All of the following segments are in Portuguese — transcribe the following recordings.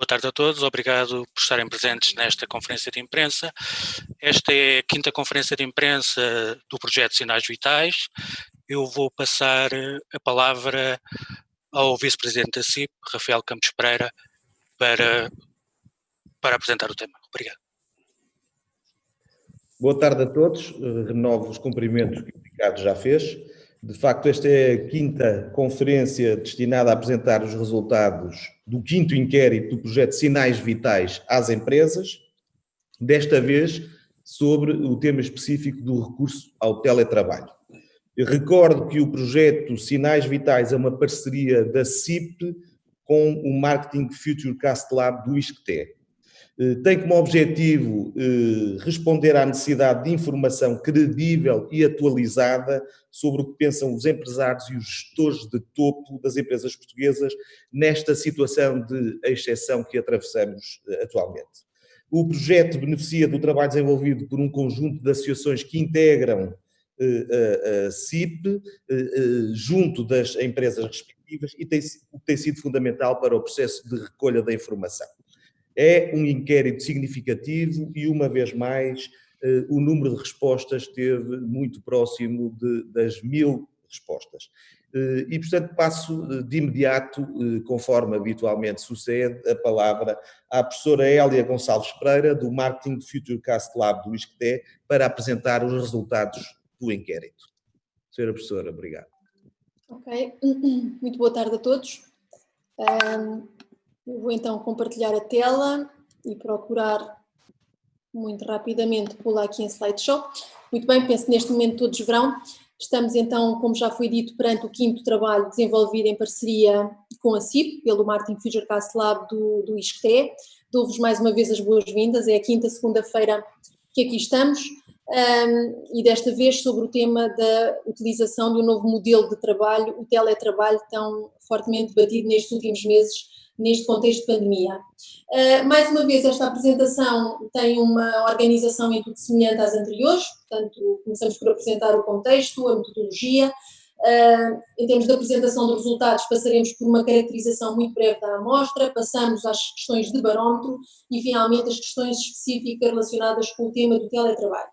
Boa tarde a todos, obrigado por estarem presentes nesta conferência de imprensa. Esta é a quinta conferência de imprensa do projeto Sinais Vitais. Eu vou passar a palavra ao vice-presidente da CIP, Rafael Campos Pereira, para apresentar o tema. Obrigado. Boa tarde a todos, renovo os cumprimentos que o Ricardo já fez. De facto, esta é a quinta conferência destinada a apresentar os resultados do quinto inquérito do projeto Sinais Vitais às empresas, desta vez sobre o tema específico do recurso ao teletrabalho. Eu recordo que o projeto Sinais Vitais é uma parceria da CIP com o Marketing Futurecast Lab do ISCTE. Tem como objetivo responder à necessidade de informação credível e atualizada sobre o que pensam os empresários e os gestores de topo das empresas portuguesas nesta situação de exceção que atravessamos atualmente. O projeto beneficia do trabalho desenvolvido por um conjunto de associações que integram a CIP junto das empresas respectivas e tem sido fundamental para o processo de recolha da informação. É um inquérito significativo e, uma vez mais, o número de respostas esteve muito próximo das 1000 respostas. E, portanto, passo de imediato, conforme habitualmente sucede, a palavra à professora Hélia Gonçalves Pereira, do Marketing Futurecast Lab do ISCTE, para apresentar os resultados do inquérito. Senhora professora, obrigado. Ok, muito boa tarde a todos. Eu vou então compartilhar a tela e procurar muito rapidamente pular aqui em slideshow. Muito bem, penso que neste momento todos verão. Estamos então, como já foi dito, perante o quinto trabalho desenvolvido em parceria com a CIP, pelo Marketing Futurecast Lab do ISCTE. Dou-vos mais uma vez as boas-vindas, é a quinta segunda-feira que aqui estamos. E desta vez sobre o tema da utilização de um novo modelo de trabalho, o teletrabalho, tão fortemente debatido nestes últimos meses, neste contexto de pandemia. Mais uma vez, esta apresentação tem uma organização em tudo semelhante às anteriores, portanto, começamos por apresentar o contexto, a metodologia. Em termos de apresentação dos resultados, passaremos por uma caracterização muito breve da amostra, passamos às questões de barómetro e, finalmente, as questões específicas relacionadas com o tema do teletrabalho.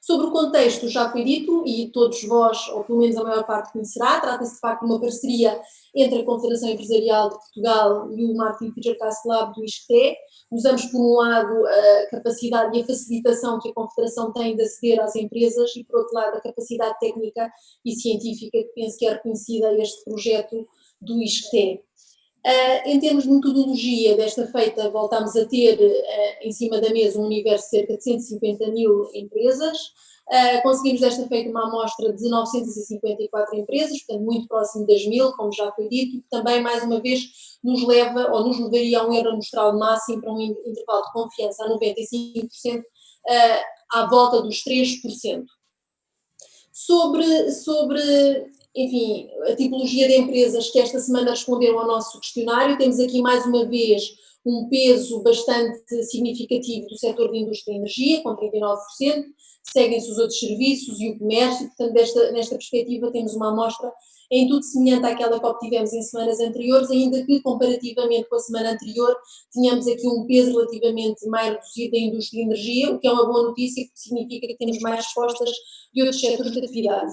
Sobre o contexto, já foi dito, e todos vós, ou pelo menos a maior parte conhecerá, trata-se de facto de uma parceria entre a Confederação Empresarial de Portugal e o Marketing Futurecast Lab do ISCTE. Usamos, por um lado, a capacidade e a facilitação que a Confederação tem de aceder às empresas e, por outro lado, a capacidade técnica e científica que penso que é reconhecida a este projeto do ISCTE. Em termos de metodologia, desta feita voltámos a ter em cima da mesa um universo de cerca de 150 mil empresas. Conseguimos desta feita uma amostra de 954 empresas, portanto muito próximo das 1000, como já foi dito, que também mais uma vez nos leva ou nos levaria a um erro amostral máximo para um intervalo de confiança a 95%, à volta dos 3%. Sobre enfim, a tipologia de empresas que esta semana responderam ao nosso questionário, temos aqui mais uma vez um peso bastante significativo do setor da indústria e energia, com 39%, seguem-se os outros serviços e o comércio, portanto nesta perspectiva temos uma amostra em tudo semelhante àquela que obtivemos em semanas anteriores, ainda que comparativamente com a semana anterior tínhamos aqui um peso relativamente mais reduzido da indústria e energia, o que é uma boa notícia, porque significa que temos mais respostas de outros setores de atividade.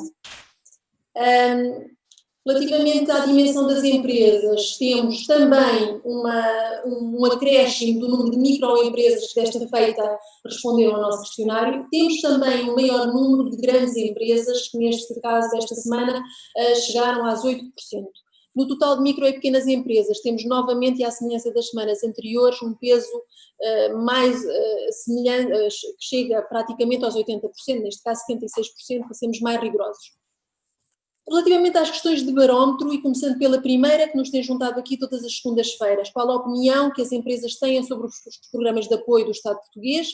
Relativamente à dimensão das empresas, temos também um acréscimo do número de microempresas que desta feita responderam ao nosso questionário. Temos também um maior número de grandes empresas que neste caso desta semana chegaram às 8%. No total de micro e pequenas empresas temos novamente, e à semelhança das semanas anteriores, um peso mais semelhante, que chega praticamente aos 80%, neste caso 76%, para sermos mais rigorosos. Relativamente às questões de barómetro, e começando pela primeira, que nos tem juntado aqui todas as segundas-feiras, qual a opinião que as empresas têm sobre os programas de apoio do Estado português?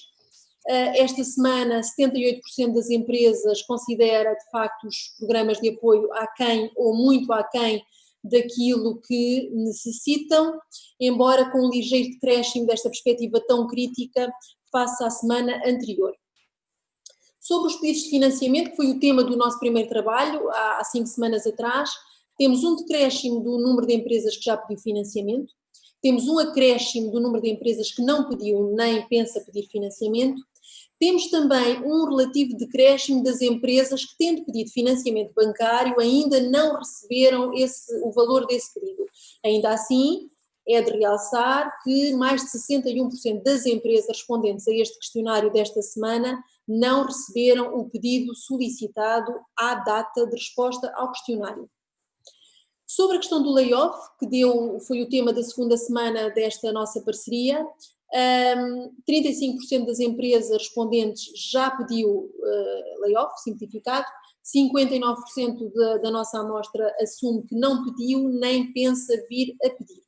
Esta semana, 78% das empresas considera, de facto, os programas de apoio aquém ou muito aquém daquilo que necessitam, embora com um ligeiro decréscimo desta perspectiva tão crítica face à semana anterior. Sobre os pedidos de financiamento, que foi o tema do nosso primeiro trabalho, há 5 semanas atrás, temos um decréscimo do número de empresas que já pediu financiamento, temos um acréscimo do número de empresas que não pediu nem pensa pedir financiamento. Temos também um relativo decréscimo das empresas que, tendo pedido financiamento bancário, ainda não receberam o valor desse pedido. Ainda assim, é de realçar que mais de 61% das empresas respondentes a este questionário desta semana não receberam o pedido solicitado à data de resposta ao questionário. Sobre a questão do layoff, que foi o tema da segunda semana desta nossa parceria, 35% das empresas respondentes já pediu layoff simplificado, 59% da nossa amostra assume que não pediu nem pensa vir a pedir.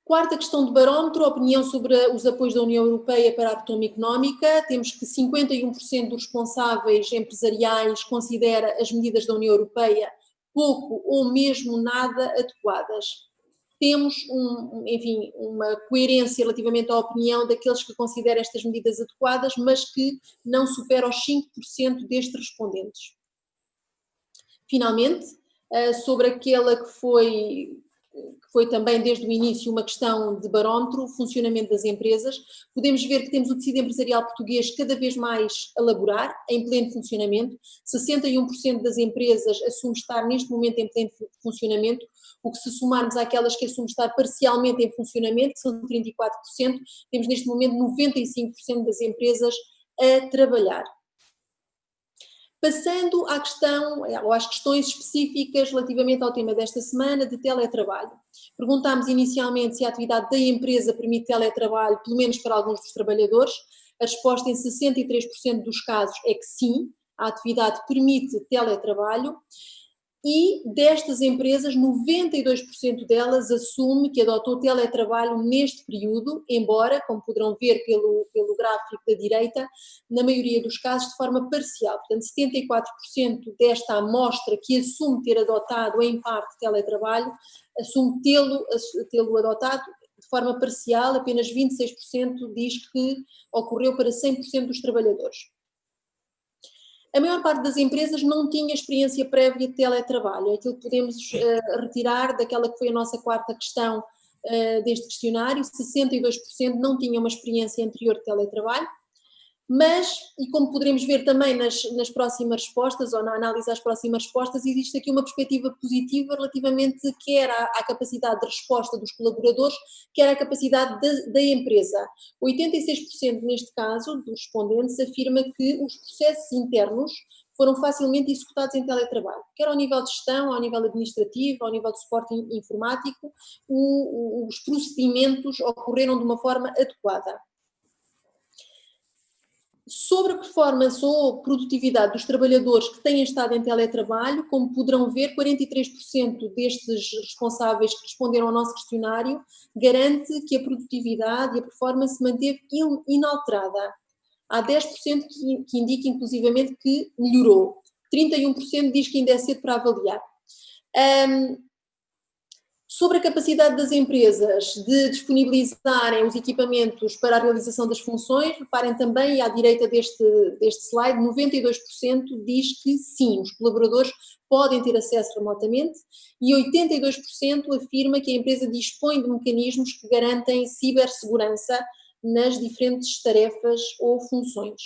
Quarta questão do barómetro, opinião sobre os apoios da União Europeia para a retoma económica. Temos que 51% dos responsáveis empresariais considera as medidas da União Europeia pouco ou mesmo nada adequadas. Temos, uma coerência relativamente à opinião daqueles que consideram estas medidas adequadas, mas que não supera os 5% destes respondentes. Finalmente, sobre aquela que foi também desde o início uma questão de barómetro, o funcionamento das empresas, podemos ver que temos o tecido empresarial português cada vez mais a laborar, em pleno funcionamento. 61% das empresas assume estar neste momento em pleno funcionamento, o que, se somarmos àquelas que assumem estar parcialmente em funcionamento, que são 34%, temos neste momento 95% das empresas a trabalhar. Passando à questão, ou às questões específicas relativamente ao tema desta semana de teletrabalho. Perguntámos inicialmente se a atividade da empresa permite teletrabalho, pelo menos para alguns dos trabalhadores. A resposta em 63% dos casos é que sim, a atividade permite teletrabalho. E destas empresas, 92% delas assume que adotou teletrabalho neste período, embora, como poderão ver pelo gráfico da direita, na maioria dos casos de forma parcial. Portanto, 74% desta amostra que assume ter adotado em parte teletrabalho, assume tê-lo adotado de forma parcial, apenas 26% diz que ocorreu para 100% dos trabalhadores. A maior parte das empresas não tinha experiência prévia de teletrabalho, é aquilo que podemos retirar daquela que foi a nossa quarta questão deste questionário. 62% não tinham uma experiência anterior de teletrabalho, mas, e como poderemos ver também nas próximas respostas, ou na análise das próximas respostas, existe aqui uma perspectiva positiva relativamente quer à capacidade de resposta dos colaboradores, quer à capacidade da empresa. 86% neste caso dos respondentes afirma que os processos internos foram facilmente executados em teletrabalho, quer ao nível de gestão, ao nível administrativo, ao nível de suporte informático, os procedimentos ocorreram de uma forma adequada. Sobre a performance ou produtividade dos trabalhadores que têm estado em teletrabalho, como poderão ver, 43% destes responsáveis que responderam ao nosso questionário garante que a produtividade e a performance se manteve inalterada. Há 10% que indica inclusivamente que melhorou. 31% diz que ainda é cedo para avaliar. Sobre a capacidade das empresas de disponibilizarem os equipamentos para a realização das funções, reparem também à direita deste slide, 92% diz que sim, os colaboradores podem ter acesso remotamente e 82% afirma que a empresa dispõe de mecanismos que garantem cibersegurança nas diferentes tarefas ou funções.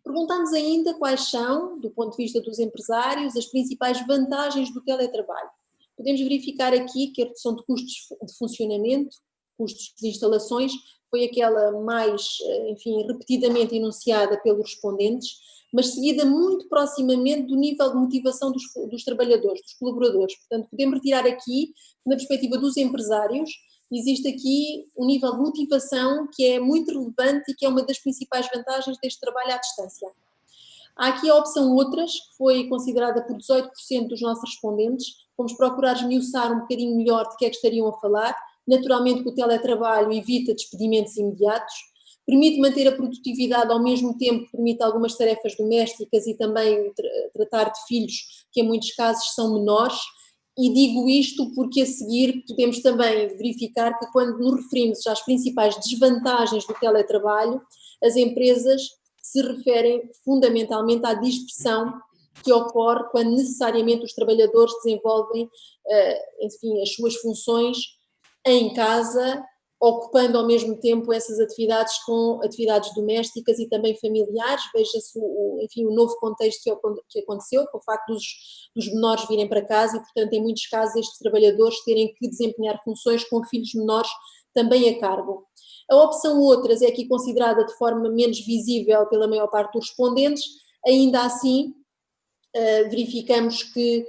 Perguntamos ainda quais são, do ponto de vista dos empresários, as principais vantagens do teletrabalho. Podemos verificar aqui que a redução de custos de funcionamento, custos de instalações, foi aquela mais, repetidamente enunciada pelos respondentes, mas seguida muito proximamente do nível de motivação dos trabalhadores, dos colaboradores. Portanto, podemos retirar aqui, na perspectiva dos empresários, existe aqui um nível de motivação que é muito relevante e que é uma das principais vantagens deste trabalho à distância. Há aqui a opção outras, que foi considerada por 18% dos nossos respondentes. Vamos procurar esmiuçar um bocadinho melhor de que é que estariam a falar. Naturalmente que o teletrabalho evita despedimentos imediatos, permite manter a produtividade ao mesmo tempo que permite algumas tarefas domésticas e também tratar de filhos que em muitos casos são menores. E digo isto porque a seguir podemos também verificar que quando nos referimos às principais desvantagens do teletrabalho, as empresas se referem fundamentalmente à dispersão que ocorre quando necessariamente os trabalhadores desenvolvem, enfim, as suas funções em casa, ocupando ao mesmo tempo essas atividades com atividades domésticas e também familiares. Veja-se enfim, o novo contexto que aconteceu, com o facto dos menores virem para casa e, portanto, em muitos casos estes trabalhadores terem que desempenhar funções com filhos menores também a cargo. A opção outras é aqui considerada de forma menos visível pela maior parte dos respondentes. Ainda assim, verificamos que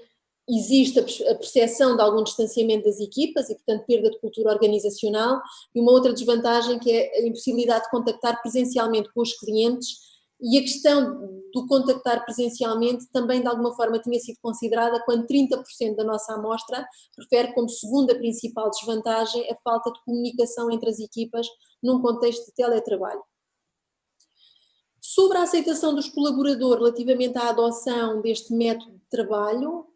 existe a percepção de algum distanciamento das equipas e, portanto, perda de cultura organizacional, e uma outra desvantagem que é a impossibilidade de contactar presencialmente com os clientes, e a questão do contactar presencialmente também de alguma forma tinha sido considerada quando 30% da nossa amostra refere como segunda principal desvantagem a falta de comunicação entre as equipas num contexto de teletrabalho. Sobre a aceitação dos colaboradores relativamente à adoção deste método de trabalho,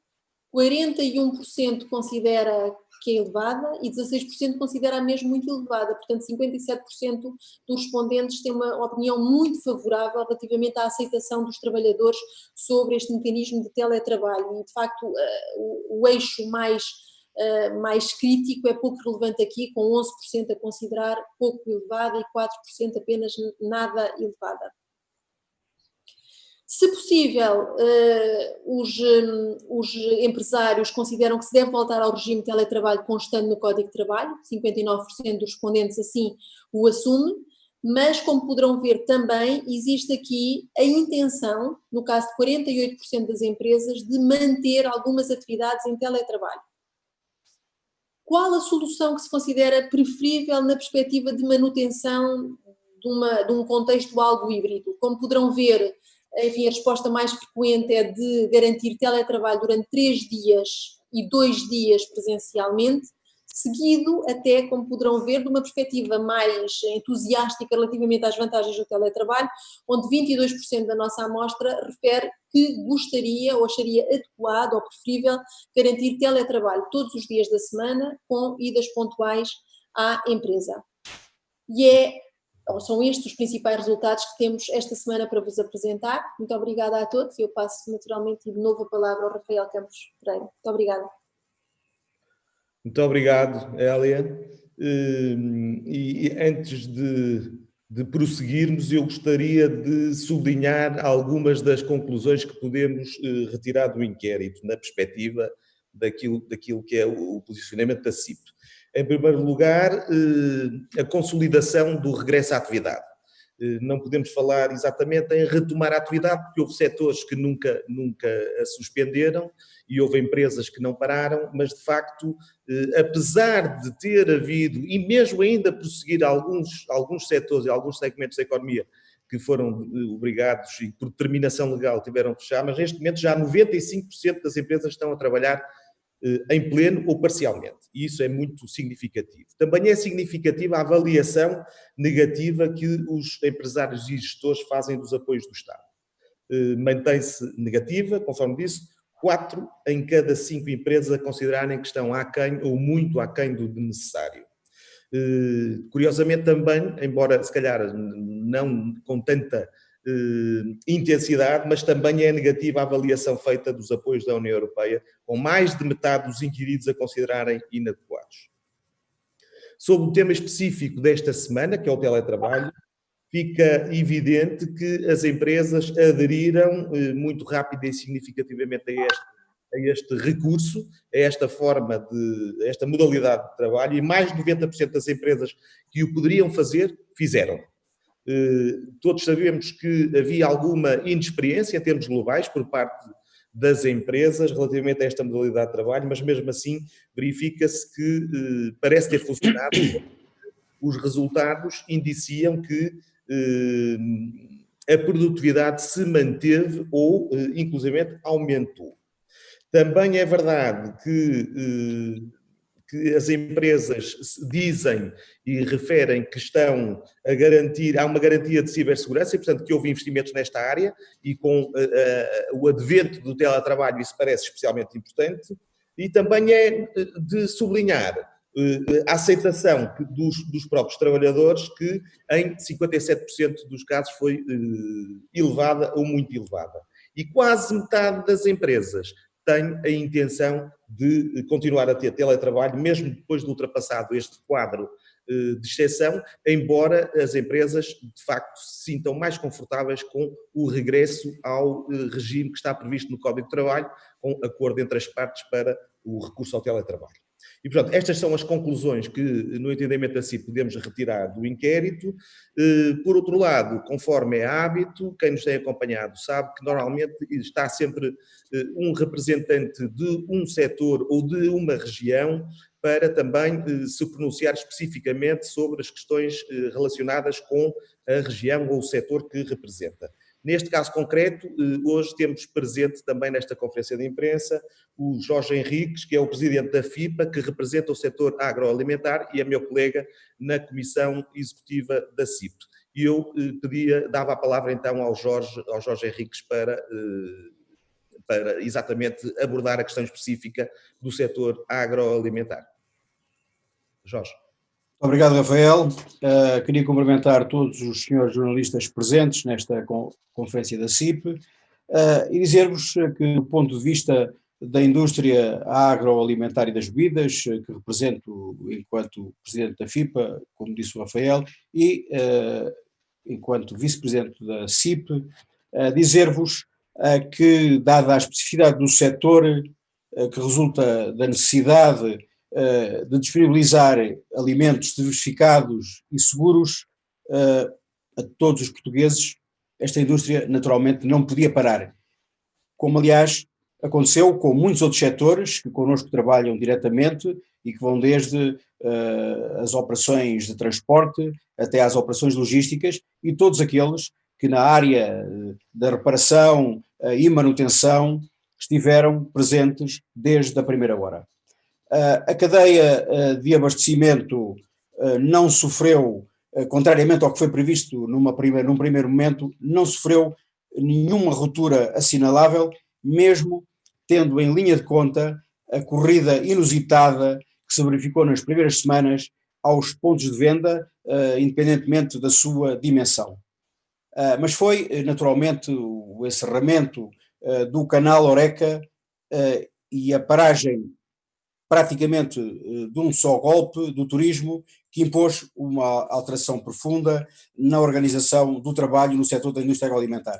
41% considera que é elevada e 16% considera mesmo muito elevada, portanto 57% dos respondentes têm uma opinião muito favorável relativamente à aceitação dos trabalhadores sobre este mecanismo de teletrabalho, e de facto o eixo mais crítico é pouco relevante aqui, com 11% a considerar pouco elevada e 4% apenas nada elevada. Se possível, os empresários consideram que se deve voltar ao regime de teletrabalho constando no Código de Trabalho, 59% dos respondentes assim o assume, mas como poderão ver também, existe aqui a intenção, no caso de 48% das empresas, de manter algumas atividades em teletrabalho. Qual a solução que se considera preferível na perspectiva de manutenção de um contexto algo híbrido? Como poderão ver, enfim, a resposta mais frequente é de garantir teletrabalho durante 3 dias e 2 dias presencialmente, seguido até, como poderão ver, de uma perspectiva mais entusiástica relativamente às vantagens do teletrabalho, onde 22% da nossa amostra refere que gostaria ou acharia adequado ou preferível garantir teletrabalho todos os dias da semana com idas pontuais à empresa. São estes os principais resultados que temos esta semana para vos apresentar. Muito obrigada a todos e eu passo naturalmente de novo a palavra ao Rafael Campos Pereira. Muito obrigada. Muito obrigado, Hélia. E antes de prosseguirmos, eu gostaria de sublinhar algumas das conclusões que podemos retirar do inquérito, na perspectiva daquilo que é o posicionamento da CIP. Em primeiro lugar, a consolidação do regresso à atividade. Não podemos falar exatamente em retomar a atividade, porque houve setores que nunca a suspenderam e houve empresas que não pararam, mas de facto, apesar de ter havido, e mesmo ainda prosseguir alguns setores e alguns segmentos da economia que foram obrigados e por determinação legal tiveram que fechar, mas neste momento já 95% das empresas estão a trabalhar em pleno ou parcialmente, e isso é muito significativo. Também é significativa a avaliação negativa que os empresários e gestores fazem dos apoios do Estado. Mantém-se negativa, conforme disse, 4 em cada 5 empresas a considerarem que estão aquém ou muito aquém do necessário. Curiosamente também, embora se calhar não com tanta intensidade, mas também é negativa a avaliação feita dos apoios da União Europeia, com mais de metade dos inquiridos a considerarem inadequados. Sobre o tema específico desta semana, que é o teletrabalho, fica evidente que as empresas aderiram muito rápido e significativamente a este recurso, a esta forma a esta modalidade de trabalho, e mais de 90% das empresas que o poderiam fazer, fizeram. Todos sabemos que havia alguma inexperiência em termos globais por parte das empresas relativamente a esta modalidade de trabalho, mas mesmo assim verifica-se que parece ter funcionado. Os resultados indiciam que a produtividade se manteve ou, inclusivamente, aumentou. Também é verdade que as empresas dizem e referem que estão a garantir, há uma garantia de cibersegurança e, portanto, que houve investimentos nesta área e com o advento do teletrabalho isso parece especialmente importante. E também é de sublinhar a aceitação dos próprios trabalhadores, que em 57% dos casos foi elevada ou muito elevada. E quase metade das empresas tem a intenção de continuar a ter teletrabalho, mesmo depois de ultrapassado este quadro de exceção, embora as empresas de facto se sintam mais confortáveis com o regresso ao regime que está previsto no Código de Trabalho, com acordo entre as partes para o recurso ao teletrabalho. E, portanto, estas são as conclusões que, no entendimento da CIP, podemos retirar do inquérito. Por outro lado, conforme é hábito, quem nos tem acompanhado sabe que normalmente está sempre um representante de um setor ou de uma região para também se pronunciar especificamente sobre as questões relacionadas com a região ou o setor que representa. Neste caso concreto, hoje temos presente também nesta conferência de imprensa o Jorge Henriques, que é o presidente da FIPA, que representa o setor agroalimentar e é meu colega na comissão executiva da CIP. E eu dava a palavra então ao Jorge Henriques para exatamente abordar a questão específica do setor agroalimentar. Jorge. Obrigado, Rafael. Queria cumprimentar todos os senhores jornalistas presentes nesta conferência da CIP e dizer-vos que, do ponto de vista da indústria agroalimentar e das bebidas, que represento enquanto presidente da FIPA, como disse o Rafael, e enquanto vice-presidente da CIP, dizer-vos que, dada a especificidade do setor, que resulta da necessidade de disponibilizar alimentos diversificados e seguros a todos os portugueses, esta indústria naturalmente não podia parar. Como, aliás, aconteceu com muitos outros setores que connosco trabalham diretamente e que vão desde as operações de transporte até às operações logísticas e todos aqueles que na área da reparação e manutenção estiveram presentes desde a primeira hora. A cadeia de abastecimento não sofreu, contrariamente ao que foi previsto num primeiro momento, não sofreu nenhuma ruptura assinalável, mesmo tendo em linha de conta a corrida inusitada que se verificou nas primeiras semanas aos pontos de venda, independentemente da sua dimensão. Mas foi, naturalmente, o encerramento do canal Horeca e a paragem praticamente de um só golpe do turismo que impôs uma alteração profunda na organização do trabalho no setor da indústria agroalimentar.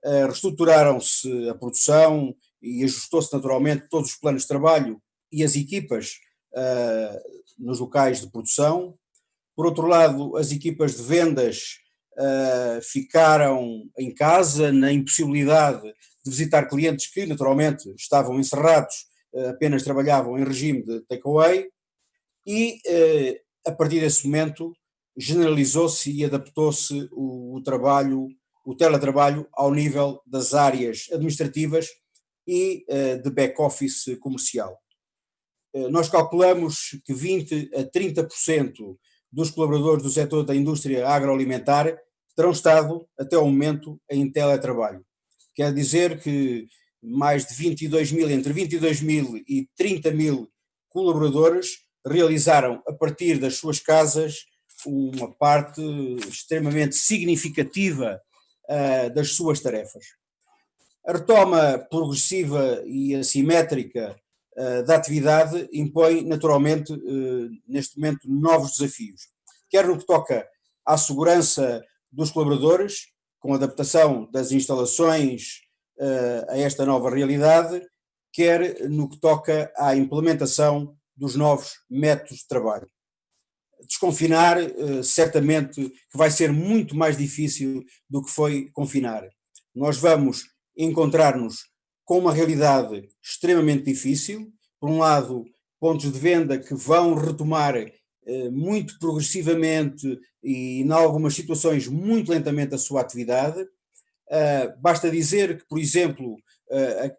Reestruturaram-se a produção e ajustou-se naturalmente todos os planos de trabalho e as equipas nos locais de produção. Por outro lado, as equipas de vendas ficaram em casa na impossibilidade de visitar clientes que naturalmente estavam encerrados, apenas trabalhavam em regime de takeaway e a partir desse momento generalizou-se e adaptou-se o teletrabalho ao nível das áreas administrativas e de back-office comercial. Nós calculamos que 20% a 30% dos colaboradores do setor da indústria agroalimentar terão estado até ao momento em teletrabalho. Quer dizer que mais de 22 mil, entre 22 mil e 30 mil colaboradores realizaram a partir das suas casas uma parte extremamente significativa das suas tarefas. A retoma progressiva e assimétrica da atividade impõe naturalmente neste momento novos desafios, quer no que toca à segurança dos colaboradores, com a adaptação das instalações a esta nova realidade, quer no que toca à implementação dos novos métodos de trabalho. Desconfinar, certamente, que vai ser muito mais difícil do que foi confinar. Nós vamos encontrar-nos com uma realidade extremamente difícil, por um lado, pontos de venda que vão retomar muito progressivamente e, em algumas situações, muito lentamente a sua atividade. Basta dizer que, por exemplo,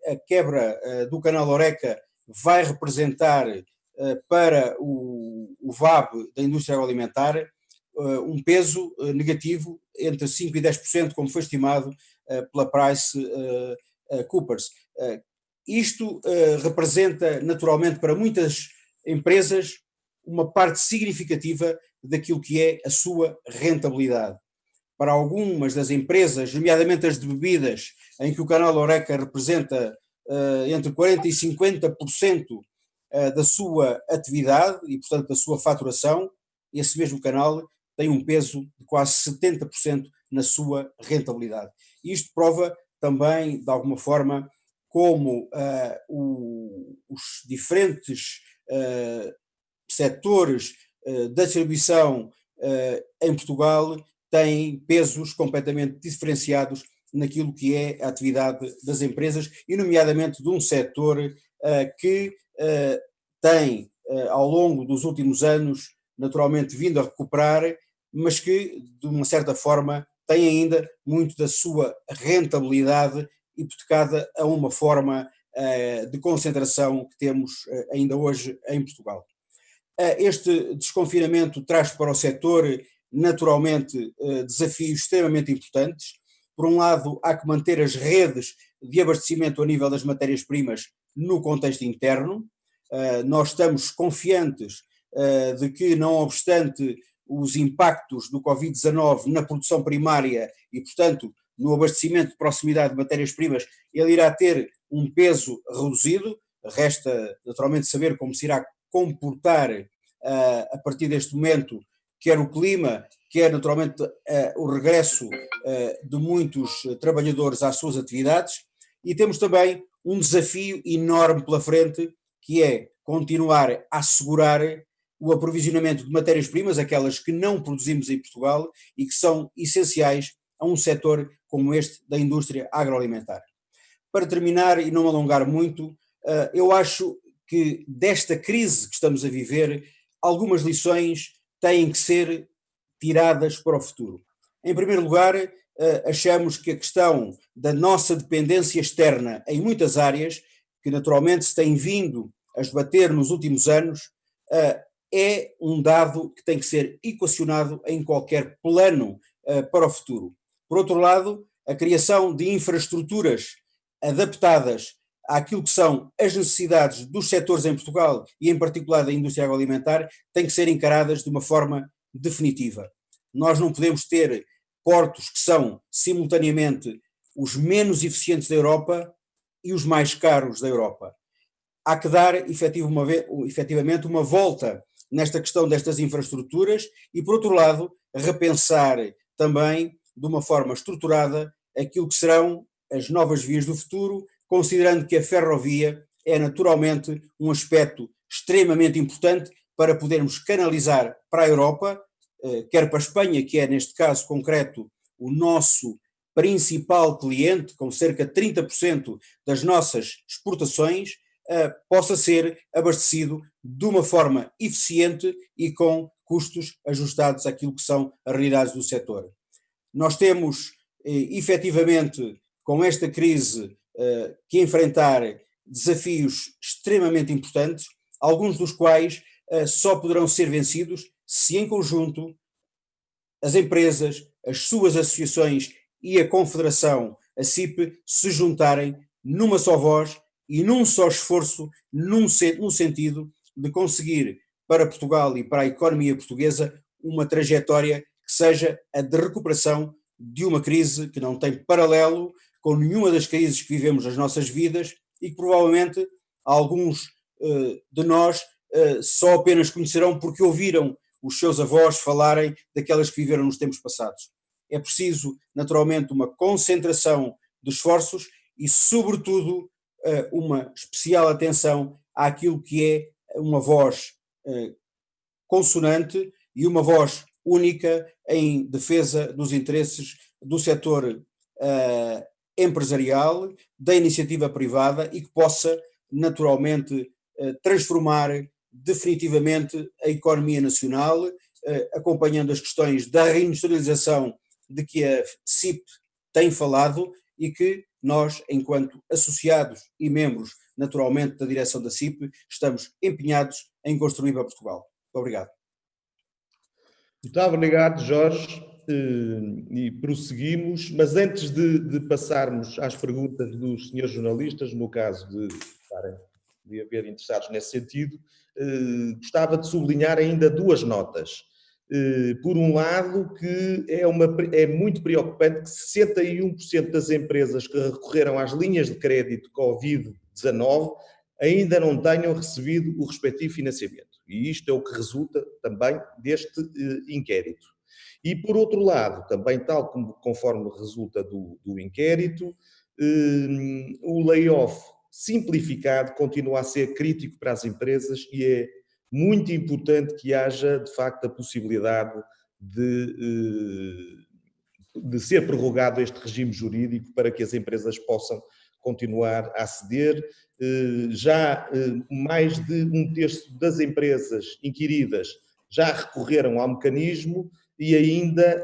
a quebra do canal Horeca vai representar para o VAB da indústria agroalimentar um peso negativo entre 5% e 10%, como foi estimado pela PricewaterhouseCoopers. Isto representa naturalmente para muitas empresas uma parte significativa daquilo que é a sua rentabilidade. para algumas das empresas, nomeadamente as de bebidas, em que o canal HoReCa representa entre 40% e 50% da sua atividade e, portanto, da sua faturação, esse mesmo canal tem um peso de quase 70% na sua rentabilidade. Isto prova também, de alguma forma, como os diferentes setores da distribuição em Portugal têm pesos completamente diferenciados naquilo que é a atividade das empresas e nomeadamente de um setor que tem ao longo dos últimos anos naturalmente vindo a recuperar, mas que de uma certa forma tem ainda muito da sua rentabilidade hipotecada a uma forma de concentração que temos ainda hoje em Portugal. Este desconfinamento traz para o setor naturalmente desafios extremamente importantes. Por um lado, há que manter as redes de abastecimento a nível das matérias-primas no contexto interno. Nós estamos confiantes de que, não obstante os impactos do Covid-19 na produção primária e, portanto, no abastecimento de proximidade de matérias-primas, ele irá ter um peso reduzido. Resta naturalmente saber como se irá comportar a partir deste momento, quer o clima, quer naturalmente o regresso de muitos trabalhadores às suas atividades, e temos também um desafio enorme pela frente, que é continuar a assegurar o aprovisionamento de matérias-primas, aquelas que não produzimos em Portugal e que são essenciais a um setor como este da indústria agroalimentar. Para terminar e não me alongar muito, eu acho que desta crise que estamos a viver, algumas lições têm que ser tiradas para o futuro. Em primeiro lugar, achamos que a questão da nossa dependência externa em muitas áreas, que naturalmente se tem vindo a esbater nos últimos anos, é um dado que tem que ser equacionado em qualquer plano para o futuro. Por outro lado, a criação de infraestruturas adaptadas àquilo que são as necessidades dos setores em Portugal e em particular da indústria agroalimentar tem que ser encaradas de uma forma definitiva. Nós não podemos ter portos que são simultaneamente os menos eficientes da Europa e os mais caros da Europa. Há que dar efetivamente uma volta nesta questão destas infraestruturas e, por outro lado, repensar também de uma forma estruturada aquilo que serão as novas vias do futuro, considerando que a ferrovia é naturalmente um aspecto extremamente importante para podermos canalizar para a Europa, quer para a Espanha, que é neste caso concreto o nosso principal cliente, com cerca de 30% das nossas exportações, possa ser abastecido de uma forma eficiente e com custos ajustados àquilo que são as realidades do setor. Nós temos, efetivamente, com esta crise, que enfrentar desafios extremamente importantes, alguns dos quais só poderão ser vencidos se em conjunto as empresas, as suas associações e a Confederação, a CIP, se juntarem numa só voz e num só esforço, no sentido de conseguir para Portugal e para a economia portuguesa uma trajetória que seja a de recuperação de uma crise que não tem paralelo com nenhuma das crises que vivemos nas nossas vidas e que provavelmente alguns de nós só apenas conhecerão porque ouviram os seus avós falarem daquelas que viveram nos tempos passados. É preciso, naturalmente, uma concentração de esforços e, sobretudo, uma especial atenção àquilo que é uma voz consonante e uma voz única em defesa dos interesses do setor empresarial, da iniciativa privada e que possa, naturalmente, transformar definitivamente a economia nacional, acompanhando as questões da reindustrialização de que a CIP tem falado e que nós, enquanto associados e membros, naturalmente, da direção da CIP, estamos empenhados em construir para Portugal. Muito obrigado. Muito obrigado, Jorge, e prosseguimos, mas antes de passarmos às perguntas dos senhores jornalistas, no caso de haver interessados nesse sentido, gostava de sublinhar ainda duas notas. por um lado, que é muito preocupante que 61% das empresas que recorreram às linhas de crédito Covid-19 ainda não tenham recebido o respectivo financiamento. E isto é o que resulta também deste inquérito. E, por outro lado, também tal como conforme resulta do inquérito, o layoff simplificado continua a ser crítico para as empresas e é muito importante que haja, de facto, a possibilidade de ser prorrogado este regime jurídico para que as empresas possam continuar a aceder. Já mais de um terço das empresas inquiridas já recorreram ao mecanismo e ainda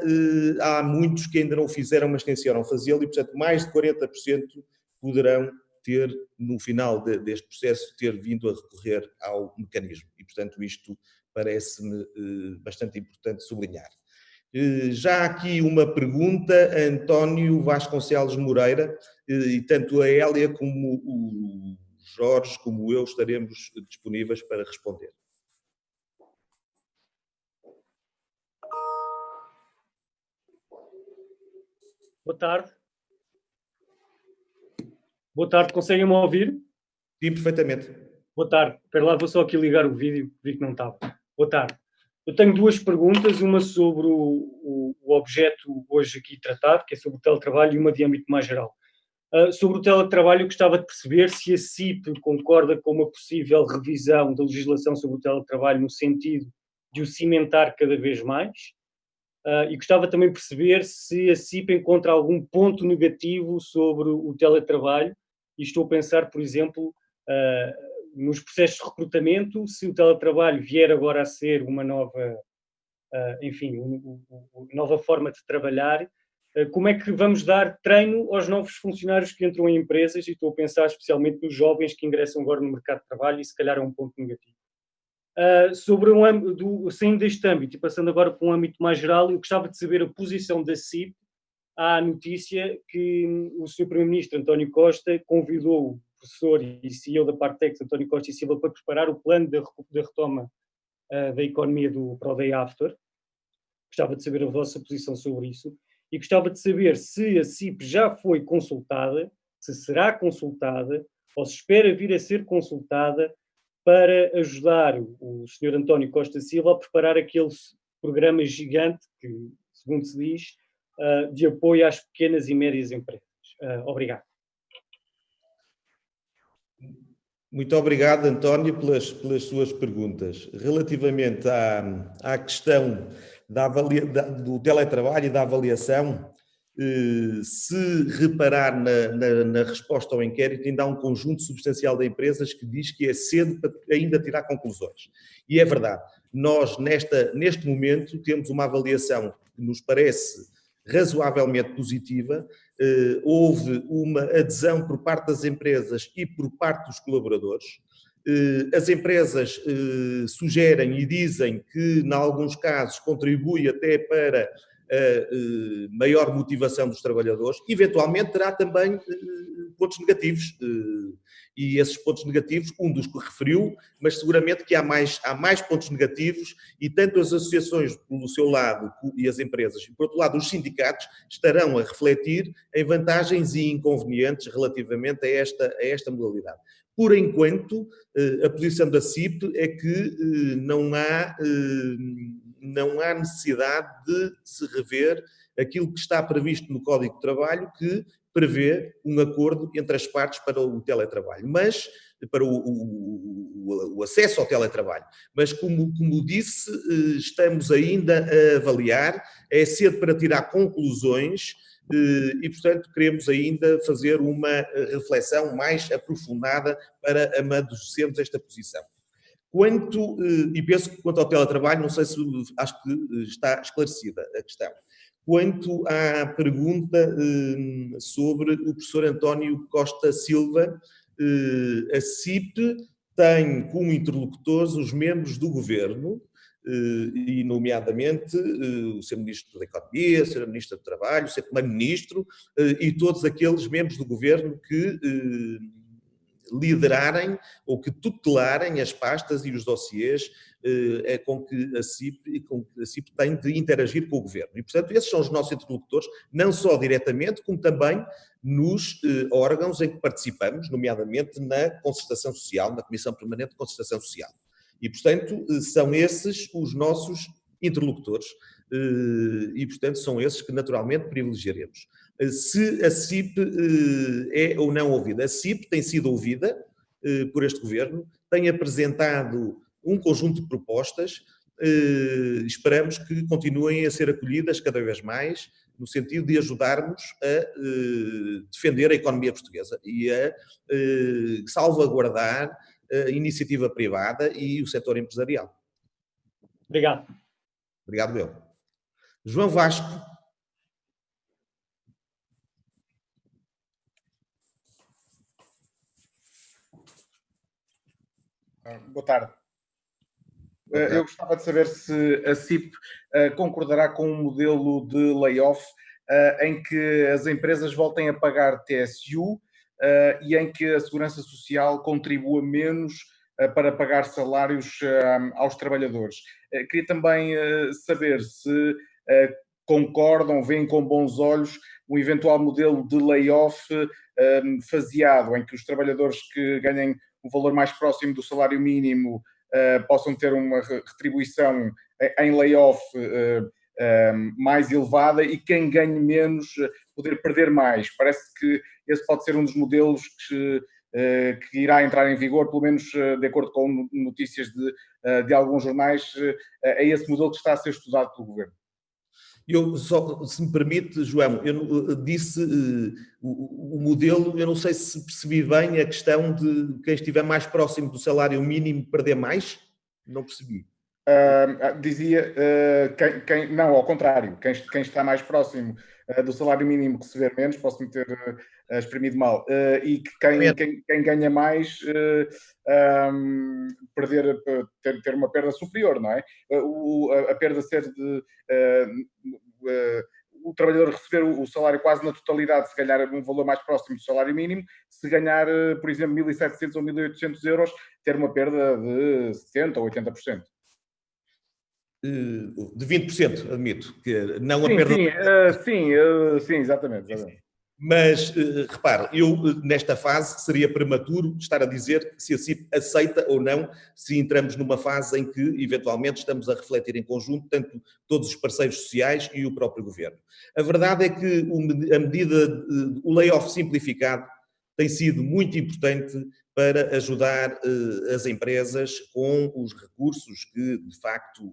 há muitos que ainda não o fizeram, mas tencionam fazê-lo e, portanto, mais de 40% poderão ter, no final deste processo, ter vindo a recorrer ao mecanismo. E, portanto, isto parece-me bastante importante sublinhar. Já há aqui uma pergunta, António Vasconcelos Moreira, e tanto a Hélia como o Jorge, como eu, estaremos disponíveis para responder. Boa tarde. Boa tarde, conseguem-me ouvir? Sim, perfeitamente. Boa tarde. Espera lá, vou só aqui ligar o vídeo, vi que não estava. Boa tarde. Eu tenho duas perguntas, uma sobre o objeto hoje aqui tratado, que é sobre o teletrabalho, e uma de âmbito mais geral. Sobre o teletrabalho, eu gostava de perceber se a CIP concorda com uma possível revisão da legislação sobre o teletrabalho no sentido de o cimentar cada vez mais. E gostava também de perceber se a CIP encontra algum ponto negativo sobre o teletrabalho, e estou a pensar, por exemplo, nos processos de recrutamento, se o teletrabalho vier agora a ser uma nova, nova forma de trabalhar, como é que vamos dar treino aos novos funcionários que entram em empresas, e estou a pensar especialmente nos jovens que ingressam agora no mercado de trabalho, e se calhar é um ponto negativo. Saindo deste âmbito e passando agora para um âmbito mais geral, eu gostava de saber a posição da CIP à notícia que o Sr. Primeiro-Ministro António Costa convidou o professor e CEO da Partex, António Costa e Silva, para preparar o plano da retoma da economia para o Day After. Gostava de saber a vossa posição sobre isso e gostava de saber se a CIP já foi consultada, se será consultada ou se espera vir a ser consultada para ajudar o Sr. António Costa Silva a preparar aquele programa gigante que, segundo se diz, de apoio às pequenas e médias empresas. Obrigado. Muito obrigado, António, pelas suas perguntas. Relativamente à questão do teletrabalho e da avaliação, se reparar na resposta ao inquérito, ainda há um conjunto substancial de empresas que diz que é cedo para ainda tirar conclusões. E é verdade, nós neste momento temos uma avaliação que nos parece razoavelmente positiva. Houve uma adesão por parte das empresas e por parte dos colaboradores. As empresas sugerem e dizem que, em alguns casos, contribui até para a maior motivação dos trabalhadores. Eventualmente terá também pontos negativos, e esses pontos negativos, um dos que referiu, mas seguramente que há mais pontos negativos, e tanto as associações pelo seu lado e as empresas, e por outro lado os sindicatos, estarão a refletir em vantagens e inconvenientes relativamente a esta modalidade. Por enquanto, a posição da CIP é que não há necessidade de se rever aquilo que está previsto no Código de Trabalho, que prevê um acordo entre as partes para o teletrabalho, mas para o acesso ao teletrabalho. Mas, como disse, estamos ainda a avaliar, é cedo para tirar conclusões e, portanto, queremos ainda fazer uma reflexão mais aprofundada para amadurecermos esta posição. E penso que quanto ao teletrabalho, não sei se acho que está esclarecida a questão. Quanto à pergunta sobre o professor António Costa Silva, a CIP tem como interlocutores os membros do governo, e nomeadamente o Sr. Ministro da Economia, a Sra. Ministra do Trabalho, o Sr. Primeiro-Ministro e todos aqueles membros do governo que liderarem ou que tutelarem as pastas e os dossiês com que a CIP tem de interagir com o Governo. E, portanto, esses são os nossos interlocutores, não só diretamente, como também nos órgãos em que participamos, nomeadamente na concertação social, na Comissão Permanente de Concertação Social. E, portanto, são esses os nossos interlocutores e, portanto, são esses que naturalmente privilegiaremos. Se a CIP é ou não ouvida. A CIP tem sido ouvida por este Governo, tem apresentado um conjunto de propostas, esperamos que continuem a ser acolhidas cada vez mais, no sentido de ajudarmos a defender a economia portuguesa e a salvaguardar a iniciativa privada e o setor empresarial. Obrigado. Obrigado, eu. João Vasco. Boa tarde. Eu gostava de saber se a CIP concordará com um modelo de layoff em que as empresas voltem a pagar TSU e em que a Segurança Social contribua menos para pagar salários aos trabalhadores. Queria também saber se concordam, veem com bons olhos um eventual modelo de layoff faseado, em que os trabalhadores que ganhem um valor mais próximo do salário mínimo possam ter uma retribuição em layoff mais elevada e quem ganhe menos poder perder mais. Parece que esse pode ser um dos modelos que irá entrar em vigor, pelo menos de acordo com notícias de alguns jornais, é esse modelo que está a ser estudado pelo Governo. Eu só, se me permite, João, eu disse o modelo, eu não sei se percebi bem a questão de quem estiver mais próximo do salário mínimo perder mais, não percebi. Dizia, não, ao contrário, quem está mais próximo do salário mínimo que se ver menos, posso-me ter exprimido mal, e que quem ganha mais ter uma perda superior, não é? A perda ser de o trabalhador receber o salário quase na totalidade, se ganhar um valor mais próximo do salário mínimo, se ganhar, por exemplo, 1.700 ou 1.800 euros, ter uma perda de 70% ou 80%. De 20%, admito, que não a perda... Sim, exatamente. Mas, repare, eu nesta fase seria prematuro estar a dizer se a CIP aceita ou não, se entramos numa fase em que, eventualmente, estamos a refletir em conjunto, tanto todos os parceiros sociais e o próprio Governo. A verdade é que a medida, o layoff simplificado, tem sido muito importante para ajudar as empresas com os recursos que, de facto,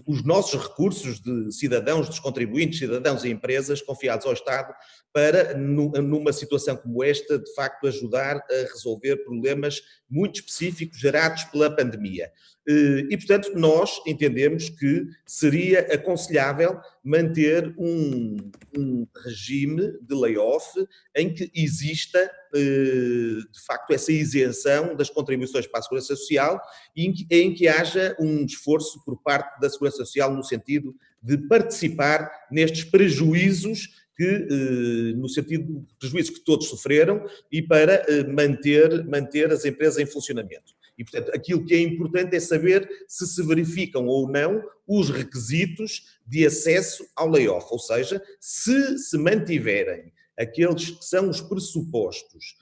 os nossos recursos de cidadãos, dos contribuintes, cidadãos e empresas confiados ao Estado, para, numa situação como esta, de facto, ajudar a resolver problemas muito específicos gerados pela pandemia. E, portanto, nós entendemos que seria aconselhável manter um regime de layoff em que exista, de facto, essa isenção das contribuições para a Segurança Social e em que haja um esforço por parte da Segurança Social no sentido de participar nestes prejuízos no sentido de prejuízos que todos sofreram e para manter as empresas em funcionamento. E, portanto, aquilo que é importante é saber se verificam ou não os requisitos de acesso ao layoff, ou seja, se mantiverem aqueles que são os pressupostos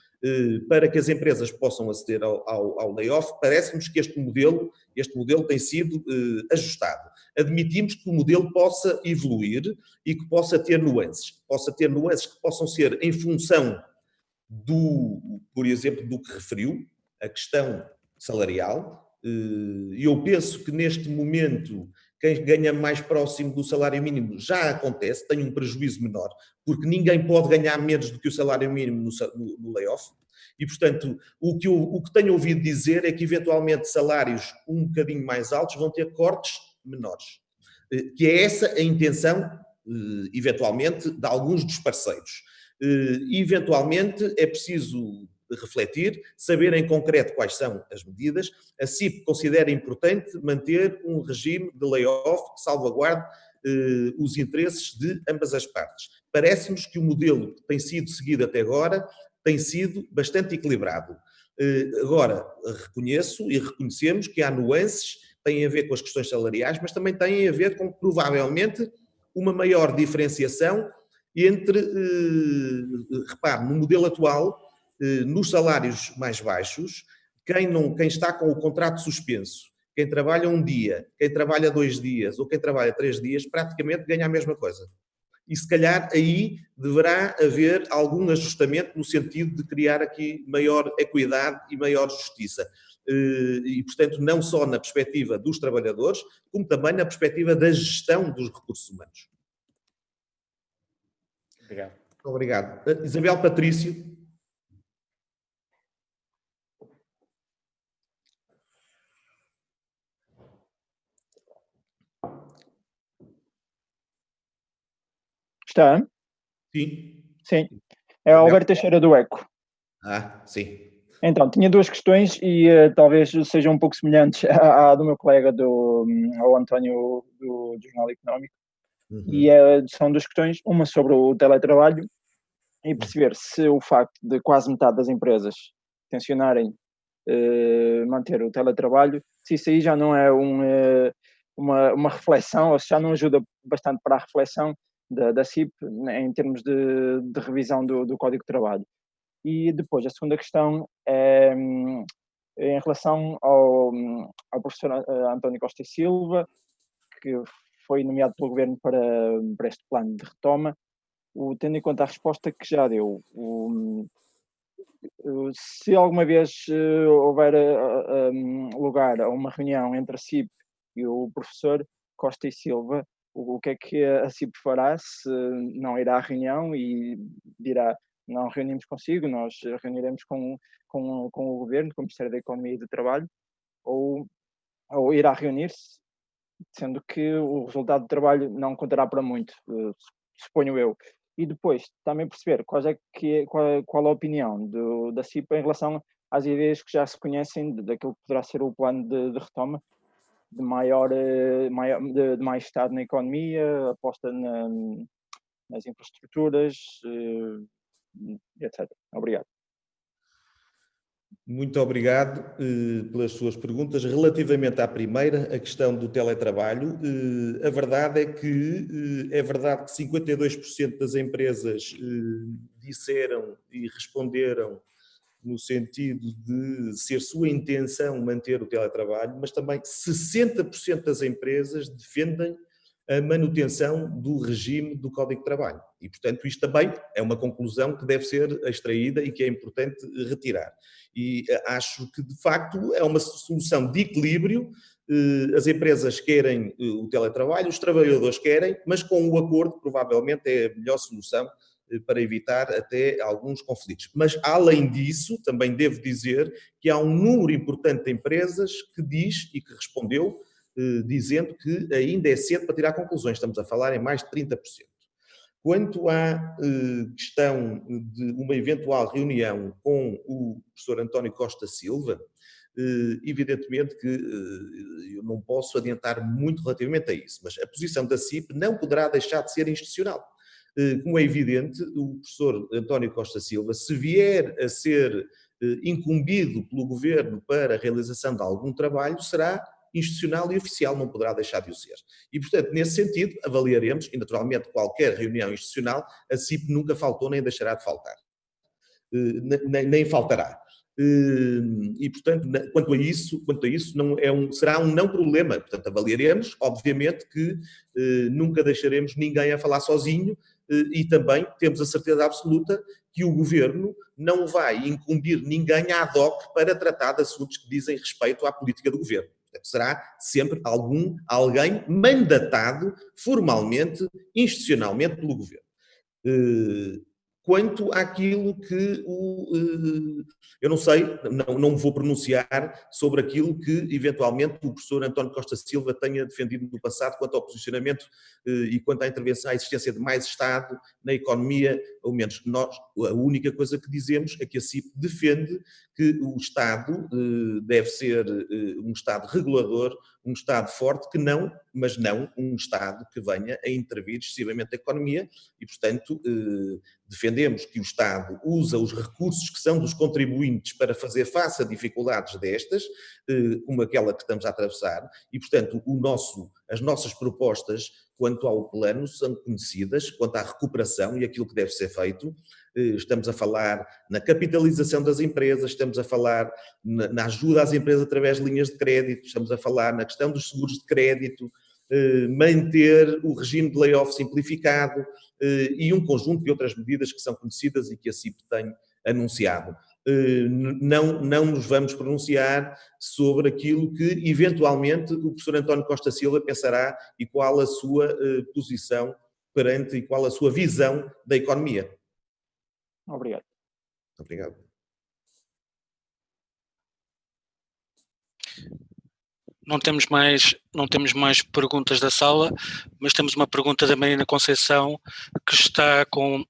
para que as empresas possam aceder ao layoff, parece-nos que este modelo tem sido ajustado. Admitimos que o modelo possa evoluir e que possa ter nuances que possam ser em função por exemplo, do que referiu, a questão salarial. E eu penso que neste momento quem ganha mais próximo do salário mínimo já acontece, tem um prejuízo menor, porque ninguém pode ganhar menos do que o salário mínimo no layoff. E, portanto, o que tenho ouvido dizer é que, eventualmente, salários um bocadinho mais altos vão ter cortes menores. Que é essa a intenção, eventualmente, de alguns dos parceiros. Eventualmente, é preciso refletir, saber em concreto quais são as medidas. A CIP considera importante manter um regime de layoff que salvaguarde os interesses de ambas as partes. Parece-nos que o modelo que tem sido seguido até agora tem sido bastante equilibrado. Agora, reconheço e reconhecemos que há nuances, têm a ver com as questões salariais, mas também têm a ver com, provavelmente, uma maior diferenciação entre, repare, no modelo atual, nos salários mais baixos, quem está com o contrato suspenso, quem trabalha um dia, quem trabalha 2 dias ou quem trabalha 3 dias, praticamente ganha a mesma coisa. E se calhar aí deverá haver algum ajustamento no sentido de criar aqui maior equidade e maior justiça. E, portanto, não só na perspectiva dos trabalhadores, como também na perspectiva da gestão dos recursos humanos. Obrigado. Obrigado. Isabel Patrício. Está? Sim. Sim. É Alberto Teixeira do ECO. Sim. Então, tinha 2 questões e talvez sejam um pouco semelhantes à do meu colega, ao António, do Jornal Económico. E são 2 questões, uma sobre o teletrabalho e perceber se o facto de quase metade das empresas tencionarem manter o teletrabalho, se isso aí já não é uma reflexão, ou se já não ajuda bastante para a reflexão da CIP em termos de revisão do Código de Trabalho. E depois, a segunda questão é em relação ao professor António Costa e Silva, que foi nomeado pelo Governo para este plano de retoma, tendo em conta a resposta que já deu. Se alguma vez houver lugar a uma reunião entre a CIP e o professor Costa e Silva, o que é que a CIP fará? Se não irá à reunião e dirá: não reunimos consigo, nós reuniremos com o Governo, com o Ministério da Economia e do Trabalho, ou irá reunir-se, sendo que o resultado do trabalho não contará para muito, suponho eu. E depois também perceber qual a opinião da CIP em relação às ideias que já se conhecem daquilo que poderá ser o plano de retoma, de mais Estado na economia, aposta nas infraestruturas, etc. Obrigado. Muito obrigado pelas suas perguntas. Relativamente à primeira, a questão do teletrabalho, a verdade é que 52% das empresas disseram e responderam no sentido de ser sua intenção manter o teletrabalho, mas também 60% das empresas defendem a manutenção do regime do Código de Trabalho. E, portanto, isto também é uma conclusão que deve ser extraída e que é importante retirar. E acho que, de facto, é uma solução de equilíbrio. As empresas querem o teletrabalho, os trabalhadores querem, mas com o acordo, provavelmente, é a melhor solução para evitar até alguns conflitos. Mas, além disso, também devo dizer que há um número importante de empresas que diz e que respondeu dizendo que ainda é cedo para tirar conclusões. Estamos a falar em mais de 30%. Quanto à questão de uma eventual reunião com o professor António Costa Silva, evidentemente que eu não posso adiantar muito relativamente a isso, mas a posição da CIP não poderá deixar de ser institucional. Como é evidente, o professor António Costa Silva, se vier a ser incumbido pelo Governo para a realização de algum trabalho, será institucional e oficial, não poderá deixar de o ser. E, portanto, nesse sentido, avaliaremos, e naturalmente qualquer reunião institucional, a CIP nunca faltou nem deixará de faltar. Nem faltará. E, portanto, quanto a isso não será um não problema. Portanto, avaliaremos, obviamente que nunca deixaremos ninguém a falar sozinho e também temos a certeza absoluta que o Governo não vai incumbir ninguém ad hoc para tratar de assuntos que dizem respeito à política do Governo. Será sempre alguém mandatado formalmente, institucionalmente pelo Governo. Quanto àquilo que eu não sei, não me vou pronunciar sobre aquilo que eventualmente o professor António Costa Silva tenha defendido no passado quanto ao posicionamento e quanto à intervenção, à existência de mais Estado na economia, ou menos nós, a única coisa que dizemos é que a CIP defende que o Estado deve ser um Estado regulador, um Estado forte, mas não um Estado que venha a intervir excessivamente na economia e, portanto, defendemos que o Estado usa os recursos que são dos contribuintes para fazer face a dificuldades destas, como aquela que estamos a atravessar, e, portanto, as nossas propostas quanto ao plano são conhecidas, quanto à recuperação e aquilo que deve ser feito. Estamos a falar na capitalização das empresas, estamos a falar na ajuda às empresas através de linhas de crédito, estamos a falar na questão dos seguros de crédito, manter o regime de layoff simplificado e um conjunto de outras medidas que são conhecidas e que a CIP tem anunciado. Não nos vamos pronunciar sobre aquilo que, eventualmente, o professor António Costa Silva pensará e qual a sua posição perante e qual a sua visão da economia. Obrigado. Obrigado. Não temos mais perguntas da sala, mas temos uma pergunta da Marina Conceição, que está com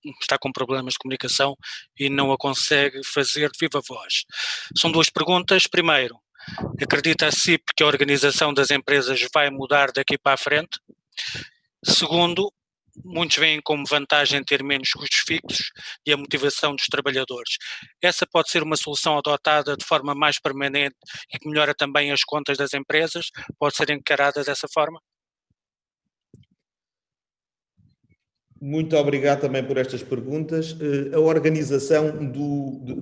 problemas de comunicação e não a consegue fazer de viva voz. São duas perguntas. Primeiro, acredita a CIP que a organização das empresas vai mudar daqui para a frente? Segundo, muitos veem como vantagem ter menos custos fixos e a motivação dos trabalhadores. Essa pode ser uma solução adotada de forma mais permanente e que melhora também as contas das empresas? Pode ser encarada dessa forma? Muito obrigado também por estas perguntas. A organização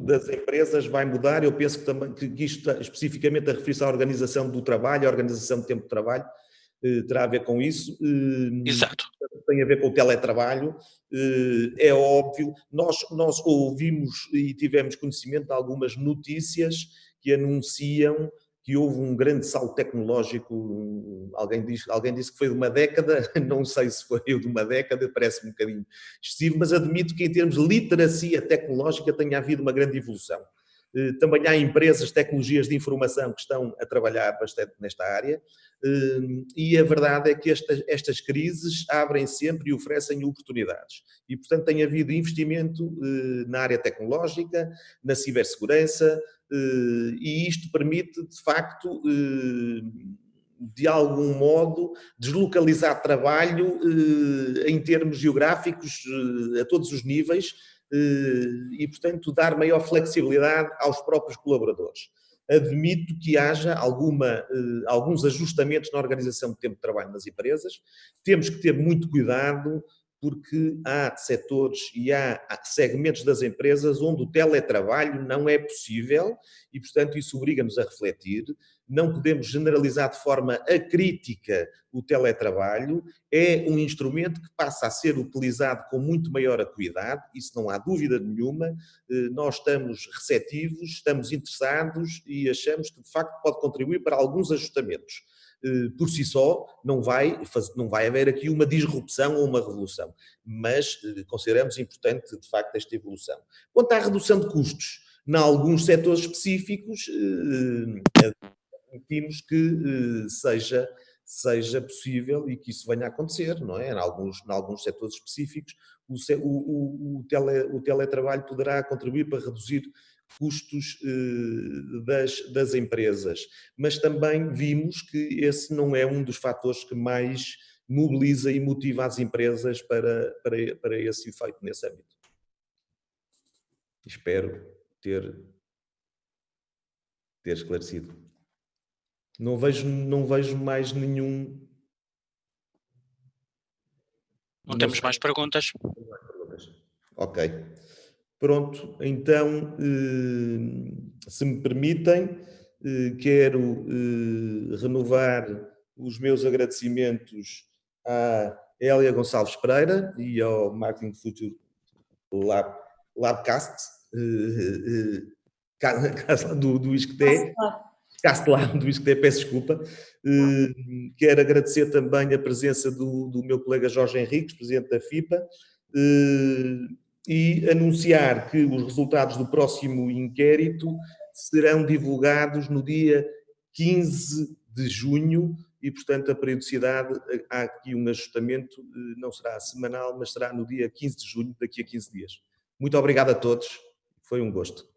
das empresas vai mudar. Eu penso que também que isto está especificamente a referir-se à organização do trabalho, a organização do tempo de trabalho, terá a ver com isso. Exato. Tem a ver com o teletrabalho, é óbvio. Nós ouvimos e tivemos conhecimento de algumas notícias que anunciam que houve um grande salto tecnológico. Alguém disse que foi de uma década, não sei se foi de uma década, parece-me um bocadinho excessivo, mas admito que em termos de literacia tecnológica tenha havido uma grande evolução. Também há empresas, tecnologias de informação que estão a trabalhar bastante nesta área, e a verdade é que estas crises abrem sempre e oferecem oportunidades. E, portanto, tem havido investimento na área tecnológica, na cibersegurança, e isto permite, de facto, de algum modo, deslocalizar trabalho em termos geográficos a todos os níveis, e, portanto, dar maior flexibilidade aos próprios colaboradores. Admito que haja alguns ajustamentos na organização do tempo de trabalho nas empresas. Temos que ter muito cuidado, porque há setores e há segmentos das empresas onde o teletrabalho não é possível e, portanto, isso obriga-nos a refletir. Não podemos generalizar de forma acrítica o teletrabalho. É um instrumento que passa a ser utilizado com muito maior acuidade, isso não há dúvida nenhuma. Nós estamos receptivos, estamos interessados e achamos que, de facto, pode contribuir para alguns ajustamentos. Por si só, não vai haver aqui uma disrupção ou uma revolução, mas consideramos importante, de facto, esta evolução. Quanto à redução de custos, em alguns setores específicos, admitimos que seja possível e que isso venha a acontecer, não é? Em alguns setores específicos, o teletrabalho poderá contribuir para reduzir custos das empresas, mas também vimos que esse não é um dos fatores que mais mobiliza e motiva as empresas para esse efeito nesse âmbito. Espero ter esclarecido. Não vejo mais nenhum... Não temos mais perguntas? Ok. Pronto, então, se me permitem, quero renovar os meus agradecimentos à Hélia Gonçalves Pereira e ao Marketing Future Labcast, do ISCTE, Castelão do ISCTE, peço desculpa. Quero agradecer também a presença do meu colega Jorge Henriques, presidente da FIPA, e anunciar que os resultados do próximo inquérito serão divulgados no dia 15 de junho e, portanto, a periodicidade, há aqui um ajustamento, não será semanal, mas será no dia 15 de junho, daqui a 15 dias. Muito obrigado a todos, foi um gosto.